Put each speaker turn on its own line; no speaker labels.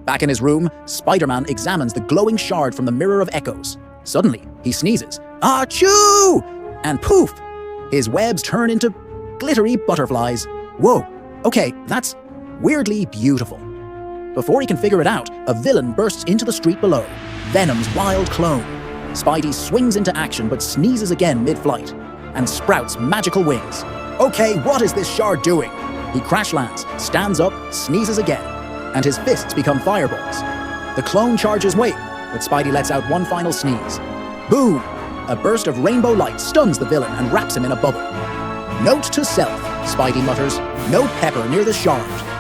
Back in his room, Spider-Man examines the glowing shard from the Mirror of Echoes. Suddenly, he sneezes. Achoo! And poof! His webs turn into glittery butterflies. Whoa, okay, that's weirdly beautiful. Before he can figure it out, a villain bursts into the street below. Venom's wild clone. Spidey swings into action but sneezes again mid-flight and sprouts magical wings. Okay, what is this shard doing? He crash lands, stands up, sneezes again, and his fists become fireballs. The clone charges Wait, but Spidey lets out one final sneeze. Boom! A burst of rainbow light stuns the villain and wraps him in a bubble. Note to self, Spidey mutters, no pepper near the shard.